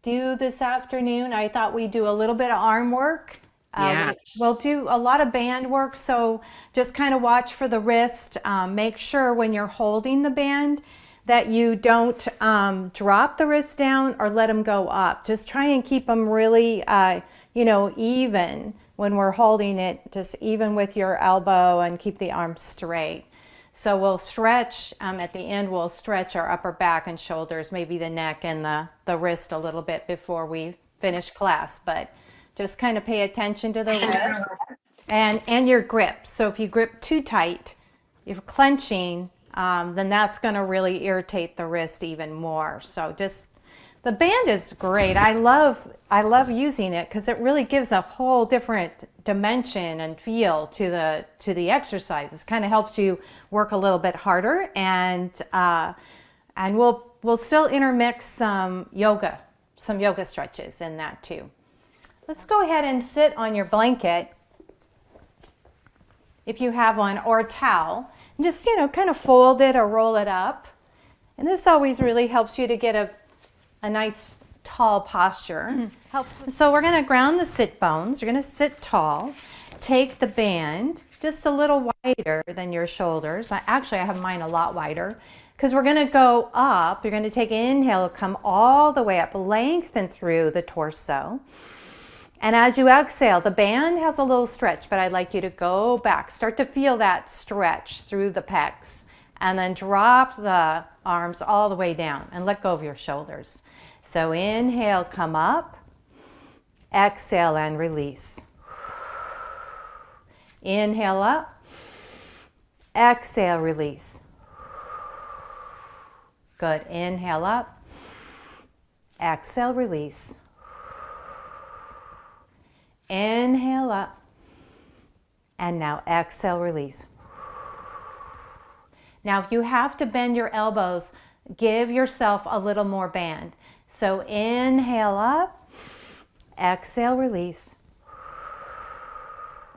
do this afternoon. I thought we'd do a little bit of arm work. We'll Yes. do a lot of band work, so just kind of watch for the wrist. Make sure when you're holding the band that you don't drop the wrist down or let them go up. Just try and keep them really, even when we're holding it, just even with your elbow, and keep the arms straight. So we'll stretch, at the end we'll stretch our upper back and shoulders, maybe the neck and the wrist a little bit before we finish class, but just kind of pay attention to the wrist and your grip. So if you grip too tight, if you're clenching, then that's going to really irritate the wrist even more. So just, the band is great. I love using it because it really gives a whole different dimension and feel to the exercises. Kind of helps you work a little bit harder, and we'll still intermix some yoga stretches in that too. Let's go ahead and sit on your blanket if you have one, or a towel, and just kind of fold it or roll it up. And this always really helps you to get a nice tall posture. So we're going to ground the sit bones. You're going to sit tall. Take the band just a little wider than your shoulders. Actually, I have mine a lot wider because we're going to go up. You're going to take an inhale, come all the way up, lengthen through the torso. And as you exhale, the band has a little stretch, but I'd like you to go back. Start to feel that stretch through the pecs, and then drop the arms all the way down and let go of your shoulders. So inhale, come up, exhale and release. Inhale up, exhale, release. Good. Inhale up, exhale, release. Inhale up, and now exhale, release. Now if you have to bend your elbows, give yourself a little more band. So inhale up, exhale, release.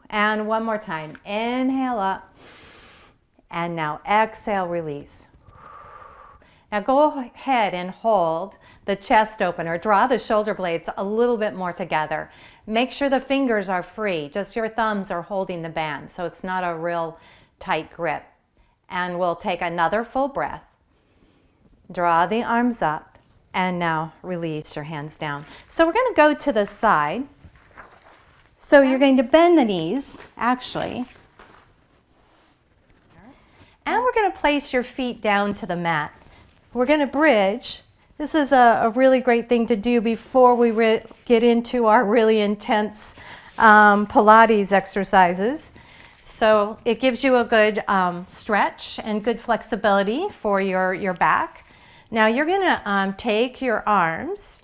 And one more time. Inhale up, and now exhale, release. Now go ahead and hold the chest open, or draw the shoulder blades a little bit more together. Make sure the fingers are free, just your thumbs are holding the band, so it's not a real tight grip. And we'll take another full breath. Draw the arms up, and now release your hands down. So we're going to go to the side. So you're going to bend the knees, actually. And we're going to place your feet down to the mat. We're going to bridge. This is a really great thing to do before we get into our really intense Pilates exercises. So it gives you a good stretch and good flexibility for your back. Now you're going to take your arms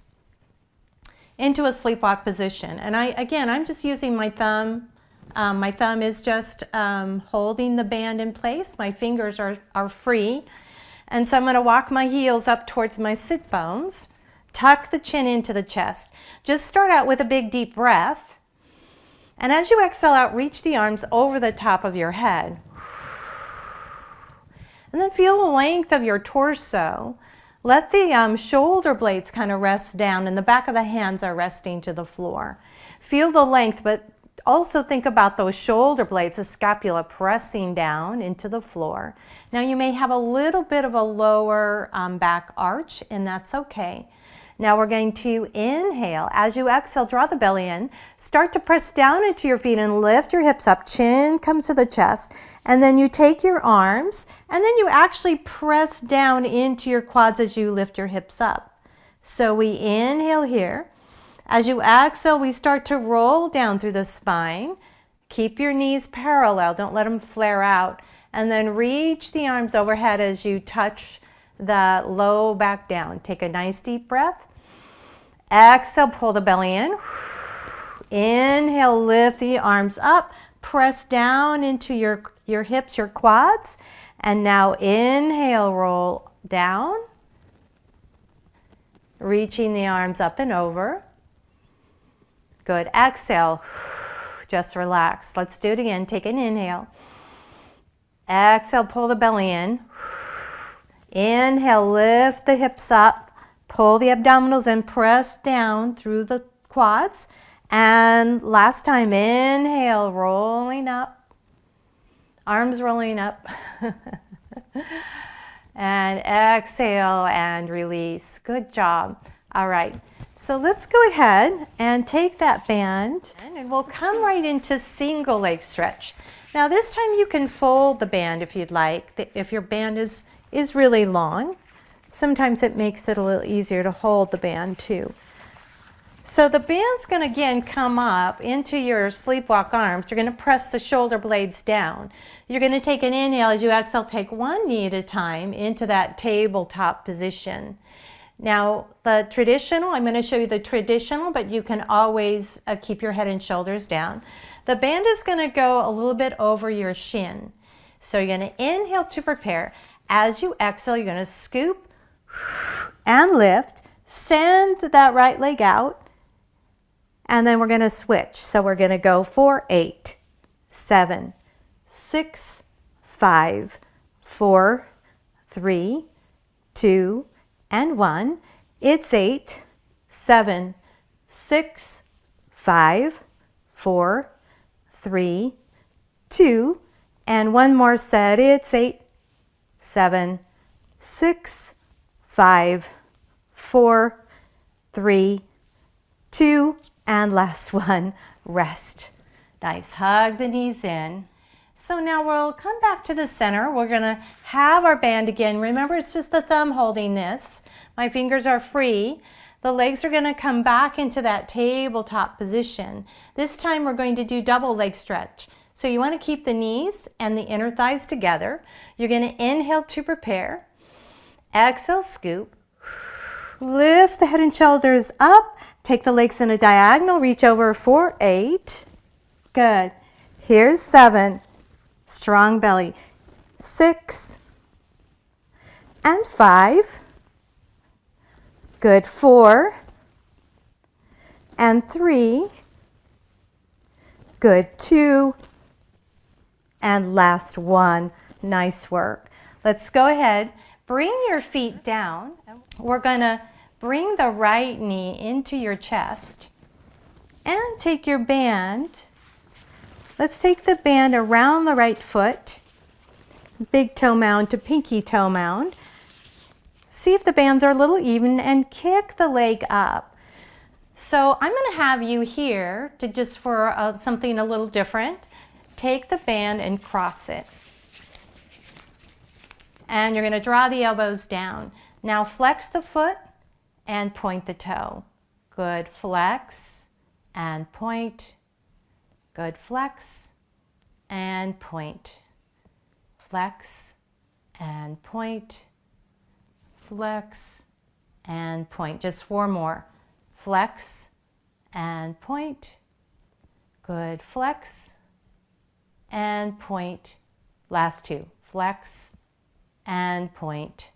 into a sleepwalk position. And I'm just using my thumb. My thumb is just holding the band in place. My fingers are free. And so I'm going to walk my heels up towards my sit bones, tuck the chin into the chest. Just start out with a big deep breath. And as you exhale out, reach the arms over the top of your head. And then feel the length of your torso. Let the shoulder blades kind of rest down, and the back of the hands are resting to the floor. Feel the length, but also think about those shoulder blades, the scapula pressing down into the floor. Now you may have a little bit of a lower back arch, and that's okay. Now we're going to inhale. As you exhale, draw the belly in. Start to press down into your feet and lift your hips up. Chin comes to the chest. And then you take your arms, and then you actually press down into your quads as you lift your hips up. So we inhale here. As you exhale, we start to roll down through the spine. Keep your knees parallel. Don't let them flare out. And then reach the arms overhead as you touch the low back down. Take a nice deep breath. Exhale, pull the belly in. Inhale, lift the arms up. Press down into your hips, your quads. And now inhale, roll down. Reaching the arms up and over. Good. Exhale. Just relax. Let's do it again. Take an inhale. Exhale, pull the belly in. Inhale, lift the hips up. Pull the abdominals and press down through the quads. And last time, inhale, rolling up. Arms rolling up. And exhale and release. Good job. All right. So let's go ahead and take that band and we'll come right into single leg stretch. Now this time you can fold the band if you'd like, if your band is really long. Sometimes it makes it a little easier to hold the band too. So the band's going to again come up into your sleepwalk arms. You're going to press the shoulder blades down. You're going to take an inhale. As you exhale, take one knee at a time into that tabletop position. Now the traditional, I'm going to show you the traditional, but you can always keep your head and shoulders down. The band is going to go a little bit over your shin. So you're going to inhale to prepare. As you exhale, you're going to scoop and lift. Send that right leg out. And then we're going to switch. So we're going to go for 8, 7, 6, 5, 4, 3, 2, and 1. It's 8, 7, 6, 5, 4, 3, 2, and one more set. It's 8, 7, 6, 5, 4, 3, 2, and last one, rest. Nice, hug the knees in. So now we'll come back to the center. We're gonna have our band again. Remember, it's just the thumb holding this. My fingers are free. The legs are gonna come back into that tabletop position. This time we're going to do double leg stretch. So you wanna keep the knees and the inner thighs together. You're gonna inhale to prepare. Exhale, scoop. Lift the head and shoulders up. Take the legs in a diagonal, reach over for 8. Good. Here's 7. Strong belly. 6. And 5. Good. 4. And 3. Good. 2. And last one. Nice work. Let's go ahead. Bring your feet down. We're going to bring the right knee into your chest and take your band. Let's take the band around the right foot, big toe mound to pinky toe mound. See if the bands are a little even and kick the leg up. So I'm going to have you here to just for something a little different. Take the band and cross it. And you're going to draw the elbows down. Now flex the foot and point the toe. Good. Flex and point. Good. Flex and point. Flex and point. Flex and point. Just 4 more. Flex and point. Good. Flex and point. Last 2. Flex and point.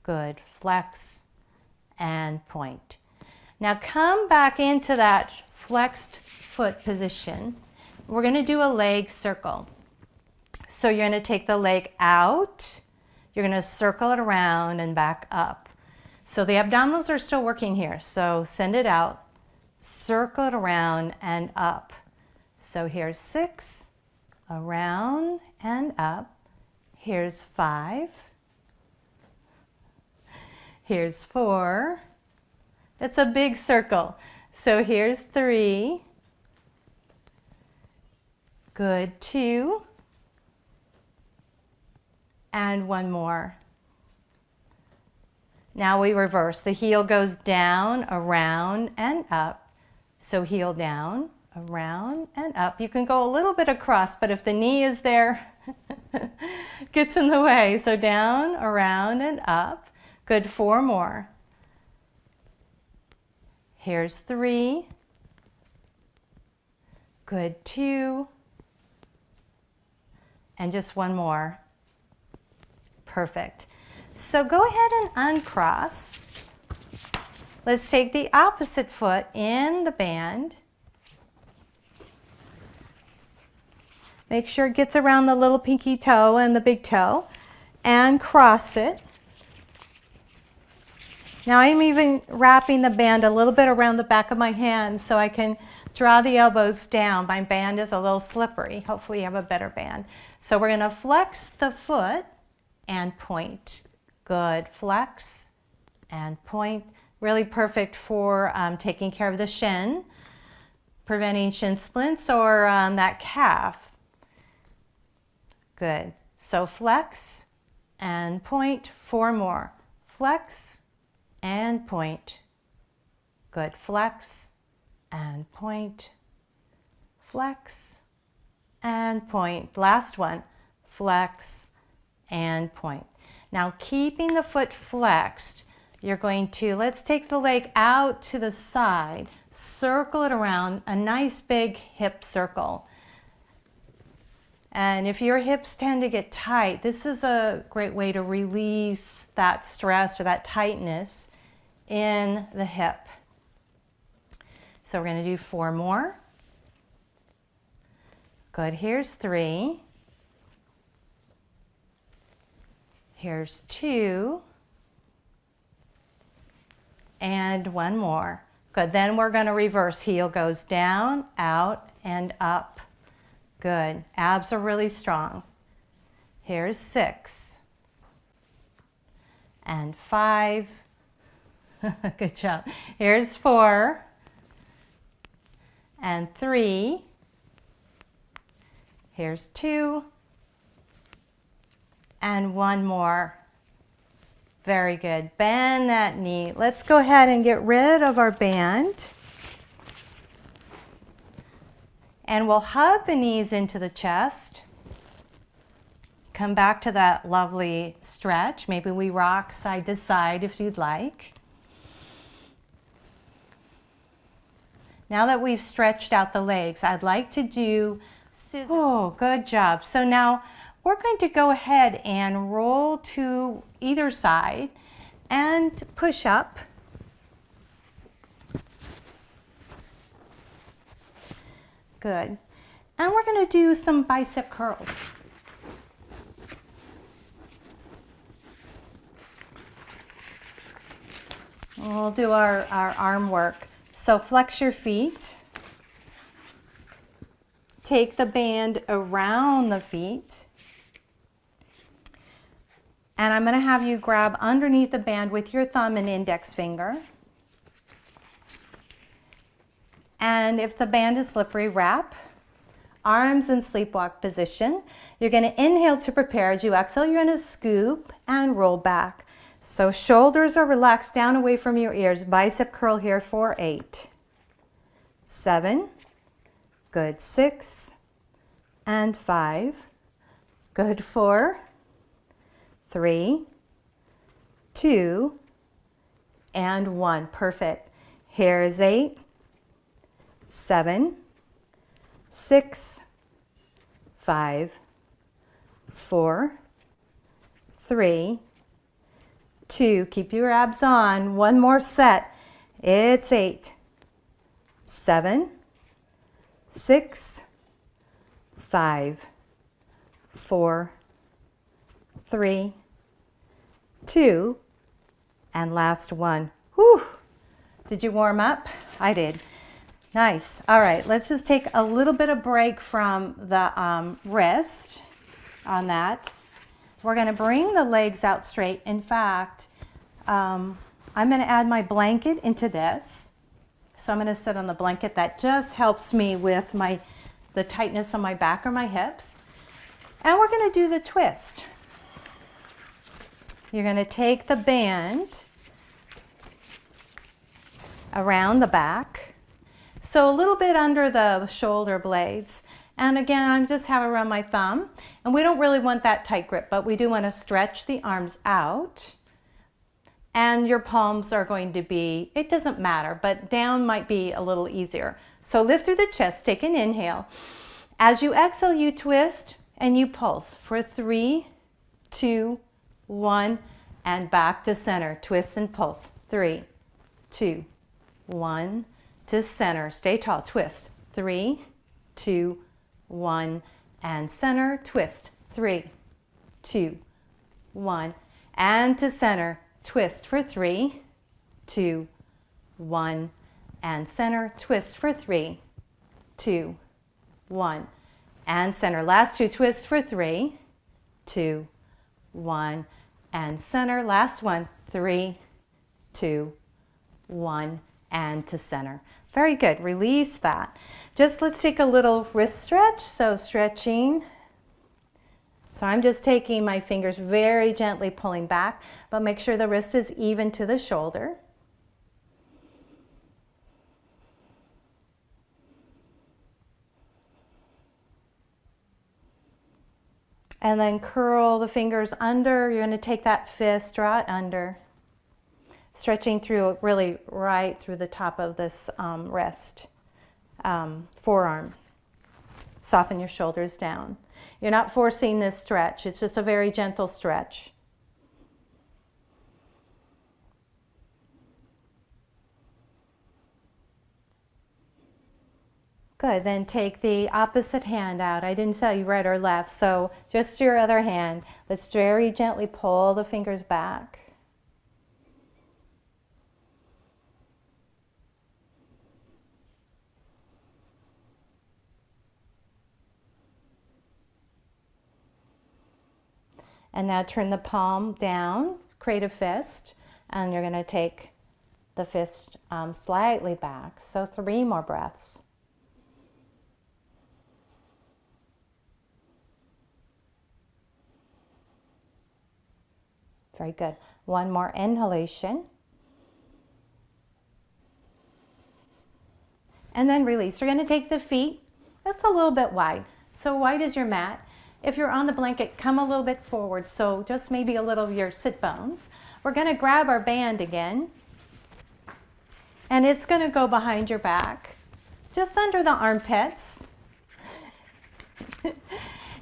Good. Flex and point. Now come back into that flexed foot position. We're going to do a leg circle. So you're going to take the leg out. You're going to circle it around and back up. So the abdominals are still working here. So send it out, circle it around and up. So here's 6, around and up. Here's 5. Here's 4. That's a big circle. So here's 3. Good. 2. And 1 more. Now we reverse. The heel goes down, around, and up. So heel down, around, and up. You can go a little bit across, but if the knee is there, gets in the way. So down, around, and up. Good. 4 more. Here's 3. Good. 2. And just 1 more. Perfect. So go ahead and uncross. Let's take the opposite foot in the band. Make sure it gets around the little pinky toe and the big toe and cross it. Now I'm even wrapping the band a little bit around the back of my hand so I can draw the elbows down. My band is a little slippery. Hopefully you have a better band. So we're going to flex the foot and point. Good. Flex and point. Really perfect for taking care of the shin, preventing shin splints or that calf. Good. So flex and point. 4 more. Flex and point. Good. Flex and point. Flex and point. Last one. Flex and point. Now keeping the foot flexed, you're going to, let's take the leg out to the side, circle it around, a nice big hip circle. And if your hips tend to get tight, this is a great way to release that stress or that tightness in the hip. So we're going to do 4 more. Good. Here's 3. Here's 2. And 1 more. Good. Then we're going to reverse. Heel goes down, out, and up. Good. Abs are really strong. Here's 6. And 5. Good job. Here's 4. And 3. Here's 2. And 1 more. Very good. Bend that knee. Let's go ahead and get rid of our band. And we'll hug the knees into the chest. Come back to that lovely stretch. Maybe we rock side to side if you'd like. Now that we've stretched out the legs, I'd like to do scissors. Oh, good job. So now we're going to go ahead and roll to either side and push up. Good. And we're going to do some bicep curls. We'll do our arm work. So flex your feet. Take the band around the feet. And I'm going to have you grab underneath the band with your thumb and index finger. And if the band is slippery, wrap. Arms in sleepwalk position. You're going to inhale to prepare. As you exhale, you're going to scoop and roll back. So shoulders are relaxed down away from your ears. Bicep curl here for 8. 7. Good. 6. And 5. Good. 4. 3. 2. And 1. Perfect. Here is 8. 7. 6. 5. 4. 3. 2. Keep your abs on. 1 more set. It's 8. 7. 6. 5. 4. 3. 2. And last 1. Whew. Did you warm up? I did. Nice. All right, let's just take a little bit of break from the wrist on that. We're going to bring the legs out straight. In fact, I'm going to add my blanket into this. So I'm going to sit on the blanket. That just helps me with the tightness on my back or my hips. And we're going to do the twist. You're going to take the band around the back. So a little bit under the shoulder blades. And again, I just have it around my thumb. And we don't really want that tight grip, but we do want to stretch the arms out. And your palms are going to be, it doesn't matter, but down might be a little easier. So lift through the chest, take an inhale. As you exhale, you twist and you pulse for 3, 2, 1, and back to center. Twist and pulse. 3, 2, 1. To center. Stay tall. Twist. 3, 2, 1. And center. Twist. 3, 2, 1. And to center. Twist for 3, 2, 1, and center. Twist for 3, 2, 1, and center. Last 2 twists for 3, 2, 1, and center. Last one, 3, 2, 1, and to center. Very good. Release that. Just let's take a little wrist stretch. So stretching. So I'm just taking my fingers very gently pulling back, but make sure the wrist is even to the shoulder. And then curl the fingers under. You're going to take that fist, draw it under, stretching through really right through the top of this wrist, forearm. Soften your shoulders down. You're not forcing this stretch. It's just a very gentle stretch. Good. Then take the opposite hand out. I didn't tell you right or left, so just your other hand. Let's very gently pull the fingers back. And now turn the palm down, create a fist, and you're going to take the fist slightly back. So 3 more breaths. Very good. 1 more inhalation. And then release. You're going to take the feet, that's a little bit wide. So wide is your mat. If you're on the blanket, come a little bit forward, so just maybe a little of your sit bones. We're going to grab our band again, and it's going to go behind your back, just under the armpits,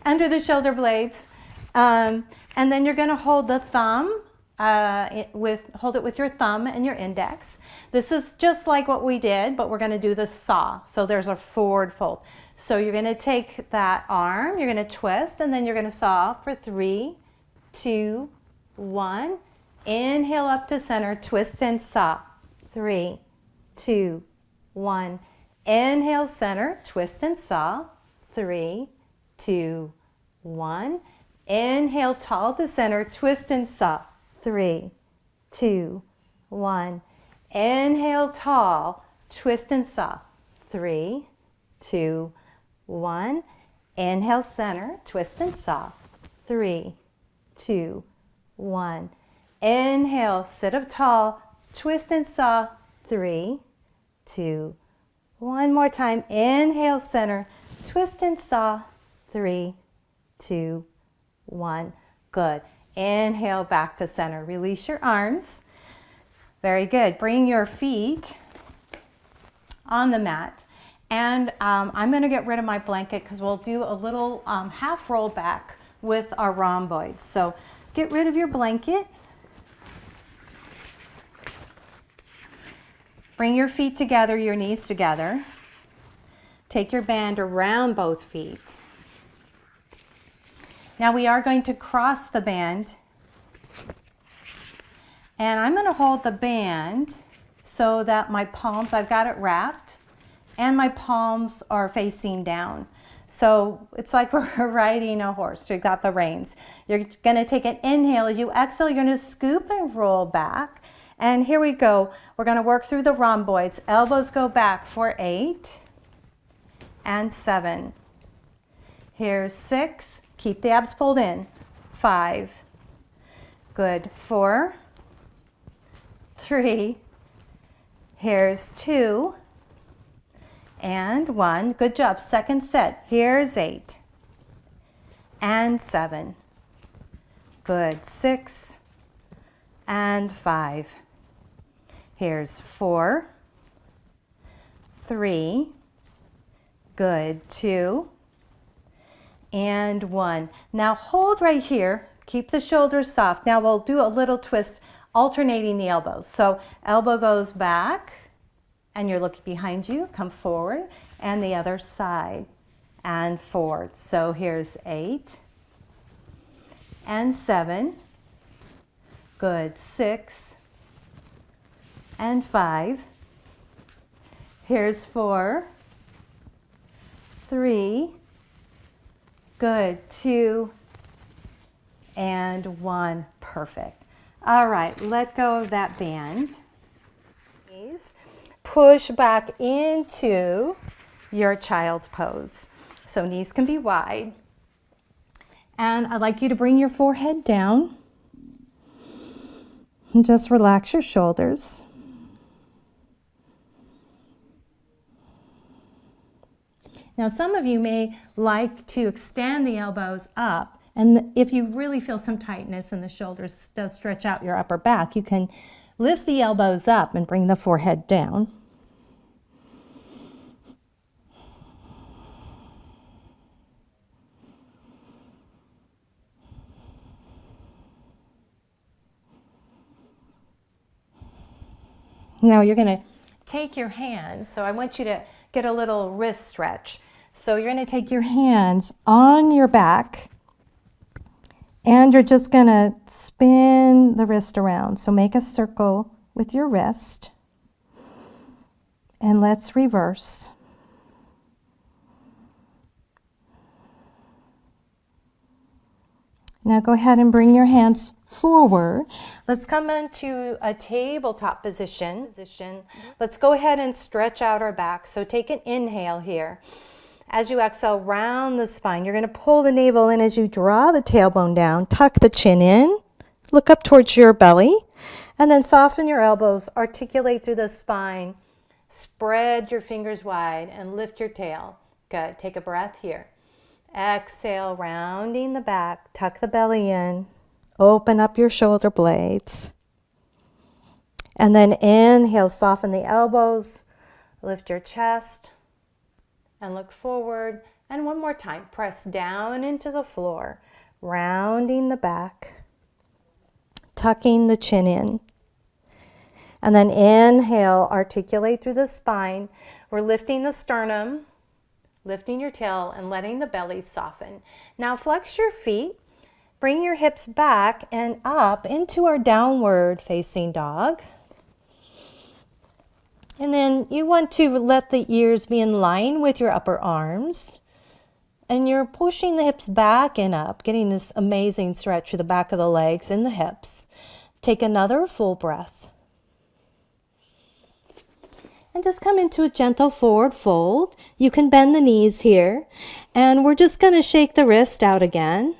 under the shoulder blades, and then you're going to hold the thumb, hold it with your thumb and your index. This is just like what we did, but we're going to do the saw, so there's a forward fold. So you're going to take that arm, you're going to twist, and then you're going to saw for 3, 2, 1. Inhale up to center, twist and saw. 3, 2, 1. Inhale center, twist and saw. 3, 2, 1. Inhale tall to center, twist and saw. 3, 2, 1. Inhale tall, twist and saw. 3, 2, 1. Inhale center, twist and saw. 3, 2, 1. Inhale, sit up tall, twist and saw. 3, 2, 1 more time. Inhale center, twist and saw. 3, 2, 1. Good. Inhale back to center. Release your arms. Very good. Bring your feet on the mat. And I'm going to get rid of my blanket because we'll do a little half roll back with our rhomboids. So get rid of your blanket. Bring your feet together, your knees together. Take your band around both feet. Now we are going to cross the band. And I'm going to hold the band so that my palms, I've got it wrapped, and my palms are facing down. So it's like we're riding a horse. We've got the reins. You're going to take an inhale. As you exhale, you're going to scoop and roll back. And here we go. We're going to work through the rhomboids. Elbows go back for 8 and 7. Here's 6. Keep the abs pulled in. 5. Good. 4. 3. Here's 2. And 1. Good job. Second set. Here's 8. And 7. Good. 6. And 5. Here's 4. 3. Good. 2. And 1. Now hold right here. Keep the shoulders soft. Now we'll do a little twist alternating the elbows. So elbow goes back and you're looking behind you. Come forward and the other side and forward. So here's 8 and 7. Good. 6 and 5. Here's 4, 3, good, 2, and 1, perfect. All right, let go of that band. Push back into your child's pose. So knees can be wide. And I'd like you to bring your forehead down and just relax your shoulders. Now, some of you may like to extend the elbows up, and if you really feel some tightness in the shoulders, does stretch out your upper back, you can lift the elbows up and bring the forehead down. Now you're going to take your hands, so I want you to get a little wrist stretch. So you're going to take your hands on your back and you're just going to spin the wrist around. So make a circle with your wrist and let's reverse. Now go ahead and bring your hands forward. Let's come into a tabletop position. Let's go ahead and stretch out our back. So take an inhale here. As you exhale, round the spine. You're going to pull the navel in as you draw the tailbone down. Tuck the chin in. Look up towards your belly. And then soften your elbows. Articulate through the spine. Spread your fingers wide and lift your tail. Good. Take a breath here. Exhale, rounding the back. Tuck the belly in. Open up your shoulder blades. And then inhale, soften the elbows. Lift your chest. And look forward. And one more time, press down into the floor, rounding the back, tucking the chin in. And then inhale, articulate through the spine. We're lifting the sternum, lifting your tail, and letting the belly soften. Now flex your feet, bring your hips back and up into our downward facing dog. And then you want to let the ears be in line with your upper arms. And you're pushing the hips back and up, getting this amazing stretch through the back of the legs and the hips. Take another full breath. And just come into a gentle forward fold. You can bend the knees here. And we're just going to shake the wrist out again.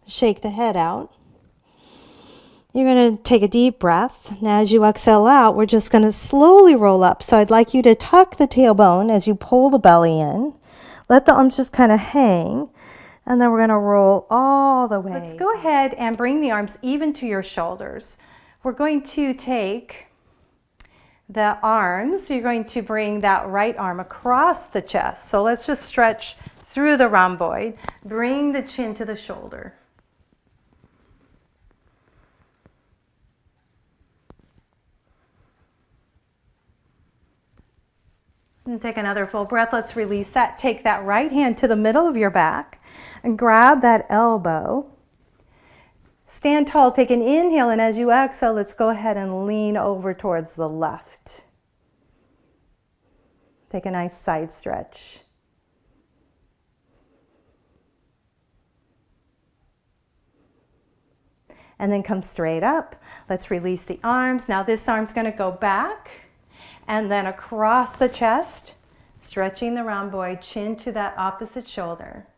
Shake the head out. You're going to take a deep breath. And as you exhale out, we're just going to slowly roll up. So I'd like you to tuck the tailbone as you pull the belly in. Let the arms just kind of hang. And then we're going to roll all the way. Let's go ahead and bring the arms even to your shoulders. We're going to take the arms. You're going to bring that right arm across the chest. So let's just stretch through the rhomboid. Bring the chin to the shoulder. And take another full breath. Let's release that. Take that right hand to the middle of your back and grab that elbow. Stand tall. Take an inhale, and as you exhale, let's go ahead and lean over towards the left. Take a nice side stretch. And then come straight up. Let's release the arms. Now this arm's going to go back. And then across the chest, stretching the rhomboid, chin to that opposite shoulder.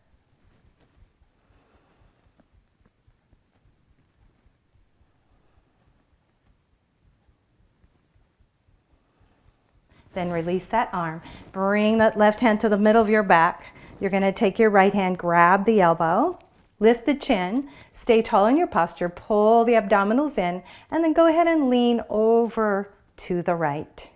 Then release that arm. Bring that left hand to the middle of your back. You're going to take your right hand, grab the elbow, lift the chin, stay tall in your posture, pull the abdominals in, and then go ahead and lean over to the right.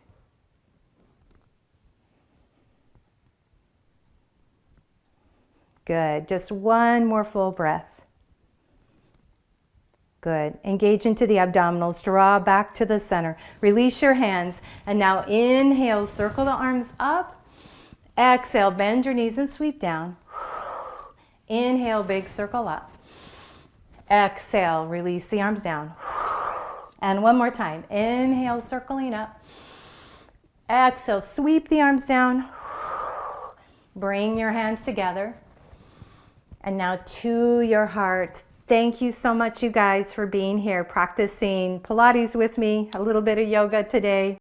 Good. Just one more full breath. Good. Engage into the abdominals. Draw back to the center. Release your hands. And now inhale, circle the arms up. Exhale, bend your knees and sweep down. Inhale, big circle up. Exhale, release the arms down. And one more time. Inhale, circling up. Exhale, sweep the arms down. Bring your hands together. And now to your heart. Thank you so much, you guys, for being here, practicing Pilates with me, a little bit of yoga today.